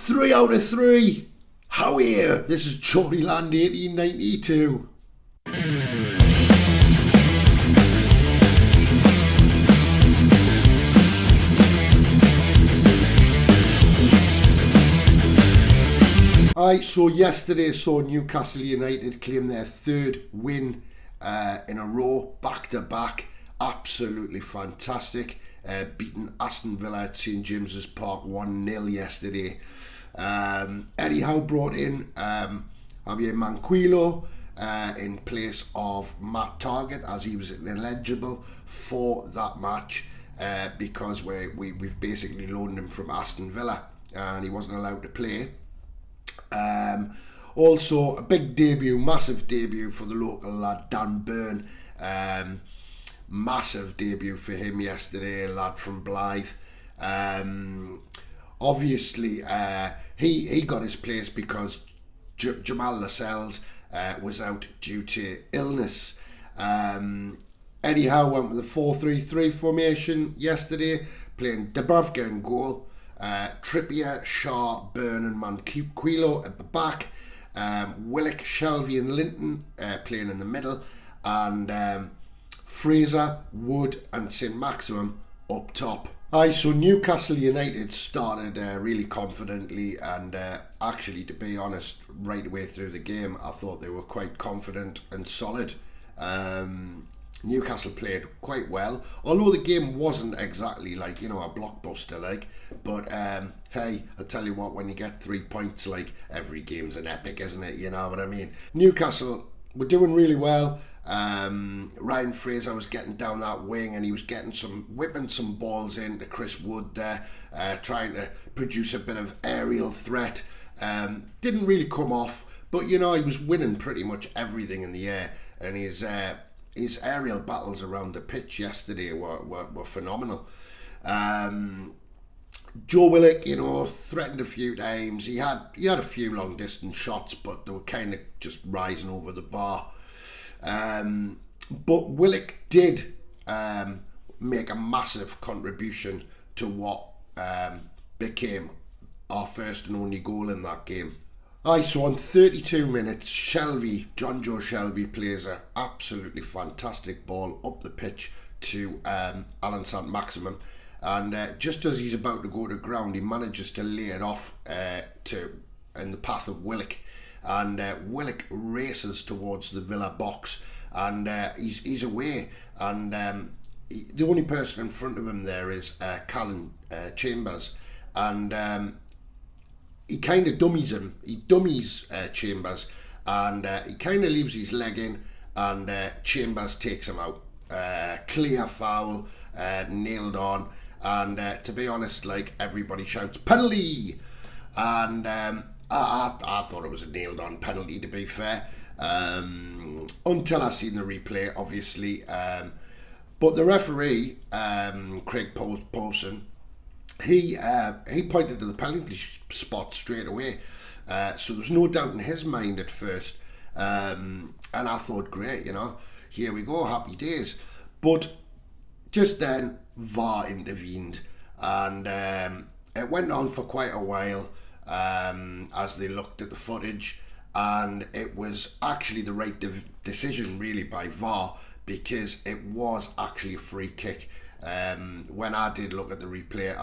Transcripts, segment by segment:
3 out of 3. How are you? This is GeordieLand 1892. So yesterday saw Newcastle United claim their third win in a row, back to back. Absolutely fantastic. Beating Aston Villa at St James's Park 1-0 yesterday. Eddie Howe brought in Javier Manquillo in place of Matt Targett, as he was ineligible for that match because we've basically loaned him from Aston Villa and he wasn't allowed to play. Also a big debut, massive debut for the local lad Dan Byrne. Massive debut for him yesterday, a lad from Blythe. Obviously he got his place because Jamal Lascelles was out due to illness. Eddie Howe went with a 4-3-3 formation yesterday, playing Dubravka in goal, Trippier, Shaw, Byrne and Manquillo at the back, Willock, Shelvey and Linton playing in the middle, and Fraser, Wood and St Maximum up top. So Newcastle United started really confidently, and actually, to be honest, right away through the game I thought they were quite confident and solid. Newcastle played quite well, although the game wasn't exactly like, a blockbuster like, but hey, I tell you what, when you get 3 points, like, every game's an epic, isn't it? You know what I mean? Newcastle were doing really well. Ryan Fraser was getting down that wing and he was whipping some balls into Chris Wood there, trying to produce a bit of aerial threat. Didn't really come off, but he was winning pretty much everything in the air, and his aerial battles around the pitch yesterday were phenomenal. Joe Willock, threatened a few times. He had a few long distance shots, but they were kind of just rising over the bar. But Willock did make a massive contribution to what became our first and only goal in that game. So on 32 minutes, John Joe Shelvey plays an absolutely fantastic ball up the pitch to Alan St Maximum, and just as he's about to go to ground, he manages to lay it off in the path of Willock, and Willock races towards the Villa box, and he's away, and the only person in front of him there is Callan Chambers, and he kind of dummies him. He dummies Chambers, and he kind of leaves his leg in, and Chambers takes him out. Clear foul, nailed on, and to be honest, like, everybody shouts penalty, and I thought it was a nailed on penalty, to be fair, until I seen the replay, obviously. But the referee, Craig Paulson, he pointed to the penalty spot straight away, so there was no doubt in his mind at first, and I thought, great, here we go, happy days. But just then VAR intervened, and it went on for quite a while as they looked at the footage, and it was actually the right decision really by VAR, because it was actually a free kick. When I did look at the replay,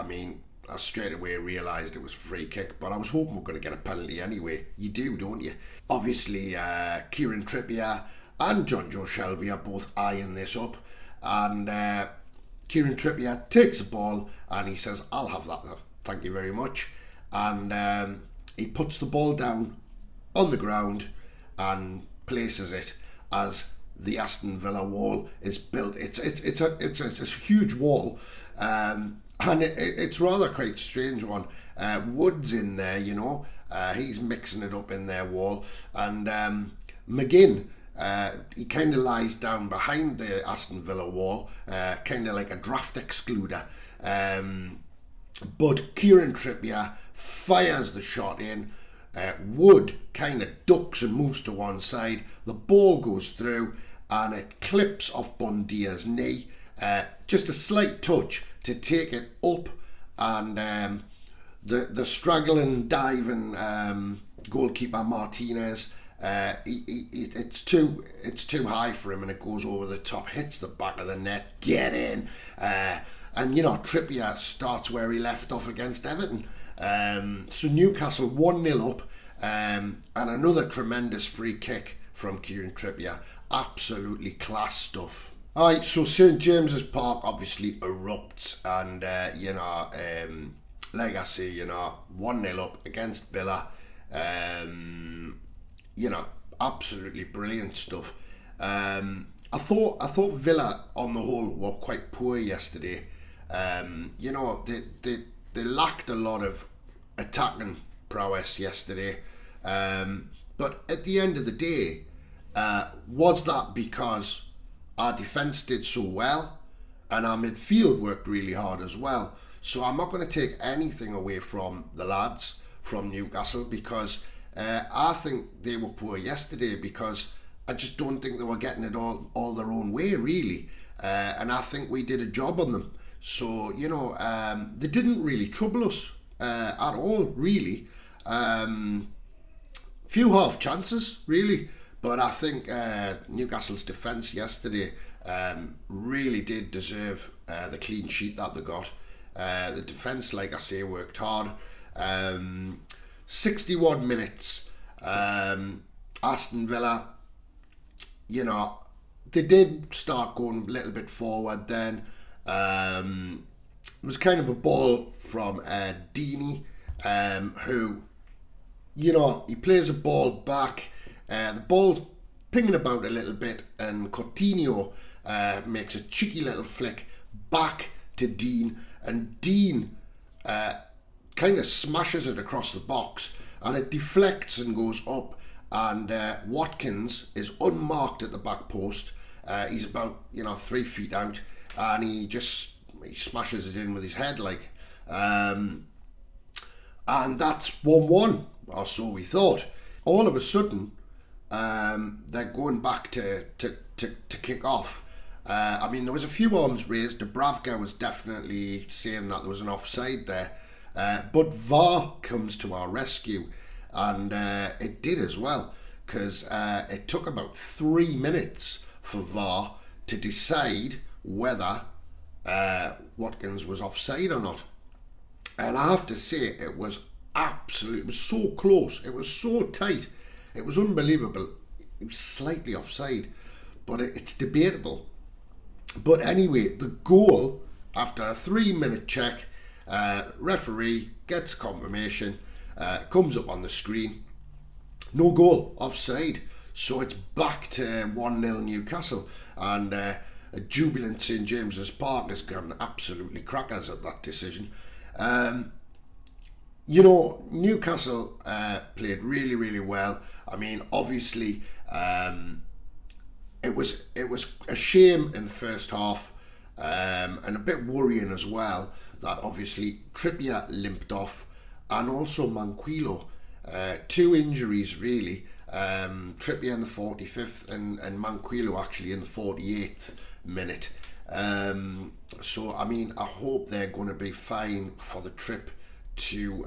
I straight away realised it was a free kick, but I was hoping we were going to get a penalty anyway. You do, don't you? Obviously, Kieran Trippier and John Joe Shelvey are both eyeing this up, and Kieran Trippier takes the ball and he says, "I'll have that, thank you very much," and he puts the ball down on the ground and places it as the Aston Villa wall is built. It's a huge wall, and it's rather quite strange one. Wood's in there, he's mixing it up in their wall, and McGinn, he kind of lies down behind the Aston Villa wall, kind of like a draft excluder. But Kieran Trippier fires the shot in. Wood kind of ducks and moves to one side. The ball goes through and it clips off Bundia's knee. Just a slight touch to take it up, and the struggling diving goalkeeper Martinez. It's too high for him, and it goes over the top, hits the back of the net. Get in, and Trippier starts where he left off against Everton. So Newcastle 1-0 up, and another tremendous free kick from Kieran Trippier. Absolutely class stuff. Alright, so St James's Park obviously erupts, and like I say, 1-0 up against Villa. Absolutely brilliant stuff. I thought Villa on the whole were quite poor yesterday. They lacked a lot of attacking prowess yesterday. But at the end of the day, was that because our defence did so well and our midfield worked really hard as well? So I'm not going to take anything away from the lads from Newcastle, because I think they were poor yesterday, because I just don't think they were getting it all their own way, really. And I think we did a job on them. So, they didn't really trouble us at all, really. Few half chances, really. But I think Newcastle's defence yesterday really did deserve the clean sheet that they got. The defence, like I say, worked hard. 61 minutes. Aston Villa, they did start going a little bit forward then. It was kind of a ball from Deeney, who, he plays a ball back. The ball's pinging about a little bit, and Coutinho makes a cheeky little flick back to Dean, and Dean kind of smashes it across the box, and it deflects and goes up, and Watkins is unmarked at the back post. He's about 3 feet out, and he smashes it in with his head, and that's 1-1, or so we thought. All of a sudden, they're going back to kick off. There was a few arms raised. Dubravka was definitely saying that there was an offside there, but VAR comes to our rescue, and it did as well, because it took about 3 minutes for VAR to decide whether Watkins was offside or not. And I have to say, it was so close, it was so tight, it was unbelievable. It was slightly offside, but it's debatable. But anyway, the goal, after a 3-minute check, referee gets confirmation, comes up on the screen, no goal, offside. So it's back to 1-0 Newcastle, and a jubilant St James's Park has gone absolutely crackers at that decision. Newcastle played really, really well. Obviously, it was a shame in the first half, and a bit worrying as well that obviously Trippier limped off, and also Manquillo. 2 injuries really. Trippier in the 45th and Manquillo actually in the 48th minute. So I hope they're going to be fine for the trip to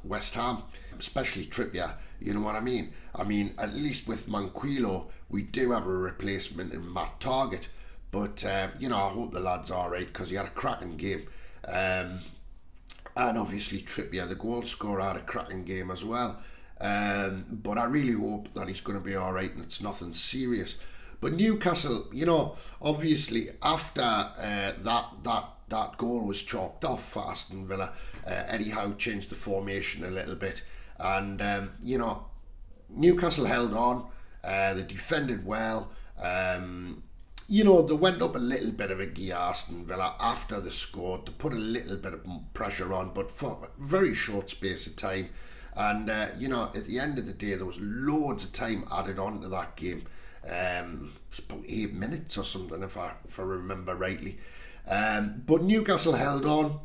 West Ham, especially Trippier. You know what I mean? At least with Manquillo, we do have a replacement in Matt Target. But I hope the lad's alright, because he had a cracking game. And obviously Trippier, the goal scorer, had a cracking game as well. But I really hope that he's going to be alright and it's nothing serious. But Newcastle, obviously after that goal was chalked off for Aston Villa, Eddie Howe changed the formation a little bit, and Newcastle held on. They defended well. They went up a little bit of a gear, Aston Villa, after they scored, to put a little bit of pressure on, but for a very short space of time. And at the end of the day, there was loads of time added on to that game. It's about 8 minutes or something, if I remember rightly. But Newcastle held on.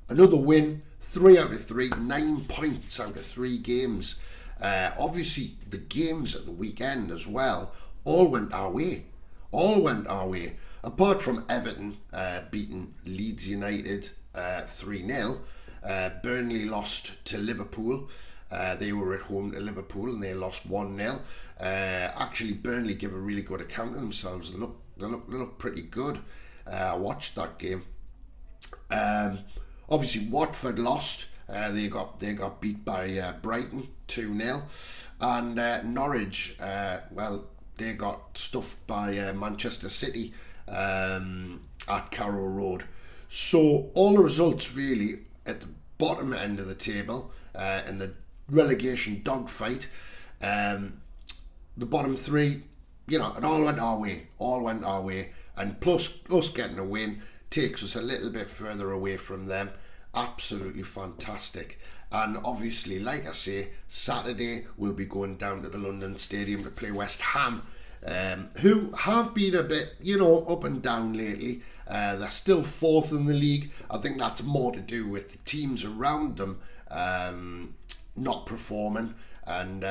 Another win, 3 out of 3, 9 points out of 3 games. Obviously, the games at the weekend as well all went our way. Apart from Everton beating Leeds United 3-0. Burnley lost to Liverpool. They were at home to Liverpool and they lost 1-0. Actually, Burnley give a really good account of themselves. They look pretty good. I watched that game. Obviously, Watford lost. They got beat by Brighton 2-0, and Norwich, they got stuffed by Manchester City at Carrow Road. So all the results really at the bottom end of the table in the relegation dogfight. The bottom three, it all went our way, and plus us getting a win takes us a little bit further away from them. Absolutely fantastic. And obviously, like I say, Saturday we'll be going down to the London Stadium to play West Ham, who have been a bit, up and down lately. They're still fourth in the league. I think that's more to do with the teams around them not performing. And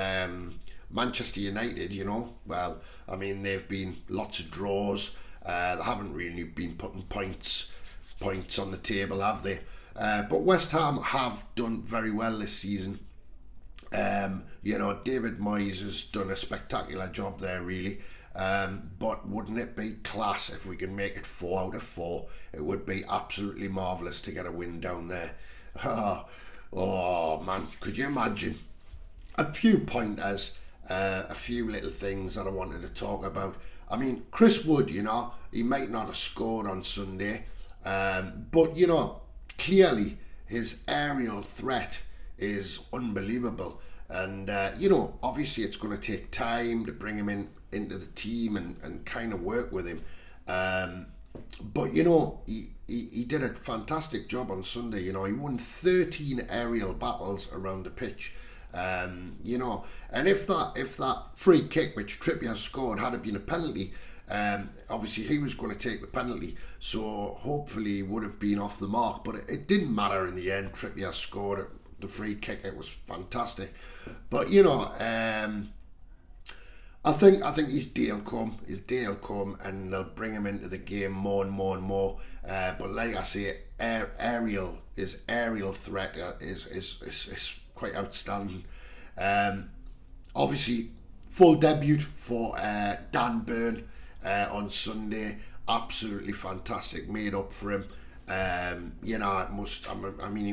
Manchester United, they've been lots of draws. They haven't really been putting points on the table, have they? But West Ham have done very well this season. David Moyes has done a spectacular job there, really. But wouldn't it be class if we can make it 4 out of 4? It would be absolutely marvellous to get a win down there. Oh man, could you imagine? A few pointers, a few little things that I wanted to talk about. I mean, Chris Wood, he might not have scored on Sunday, but clearly his aerial threat is unbelievable. And obviously it's going to take time to bring him into the team and kind of work with him. But he did a fantastic job on Sunday. He won 13 aerial battles around the pitch. And if that free kick which Trippier scored had been a penalty, obviously he was going to take the penalty, so hopefully he would have been off the mark, but it didn't matter in the end. Trippier scored the free kick. It was fantastic. But I think his day will come and they'll bring him into the game more and more and more. But like I say, aerial threat is quite outstanding. Obviously, full debut for Dan Burn on Sunday. Absolutely fantastic. Made up for him. He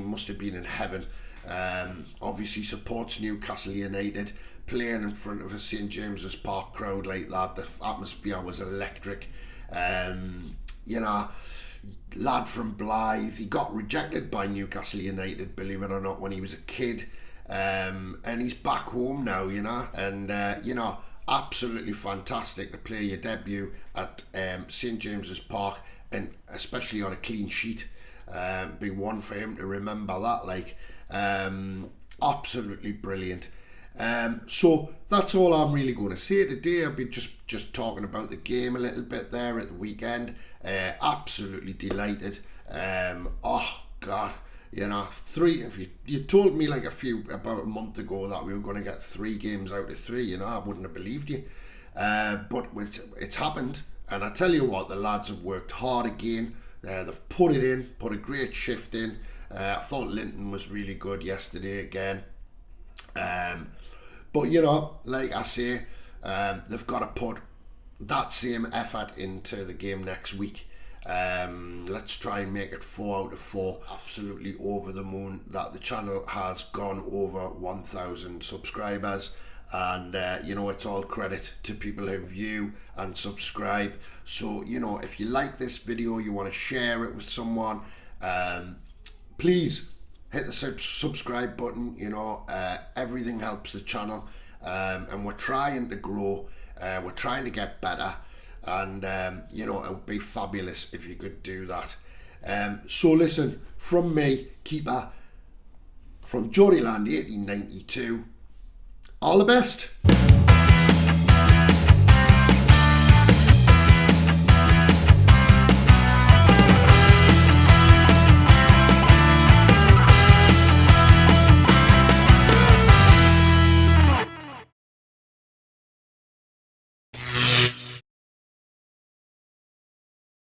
must have been in heaven. Obviously supports Newcastle United. Playing in front of a St James's Park crowd like that, the atmosphere was electric. Lad from Blythe, he got rejected by Newcastle United, believe it or not, when he was a kid. And he's back home now, and absolutely fantastic to play your debut at St James's Park, and especially on a clean sheet. Be one for him to remember that, absolutely brilliant. So that's all I'm really going to say today. I'll be just talking about the game a little bit there at the weekend. Absolutely delighted. Oh God, three. If you told me about a month ago that we were going to get 3 games out of 3, I wouldn't have believed you. But it's happened, and I tell you what, the lads have worked hard again. They've put a great shift in. I thought Linton was really good yesterday again. But like I say, they've got to put that same effort into the game next week. Let's try and make it 4 out of 4. Absolutely over the moon that the channel has gone over 1,000 subscribers, and it's all credit to people who view and subscribe. So if you like this video, you want to share it with someone, please hit the subscribe button. Everything helps the channel, and we're trying to grow. We're trying to get better, and it would be fabulous if you could do that. So listen, from me, keeper, from GeordieLand 1892, all the best.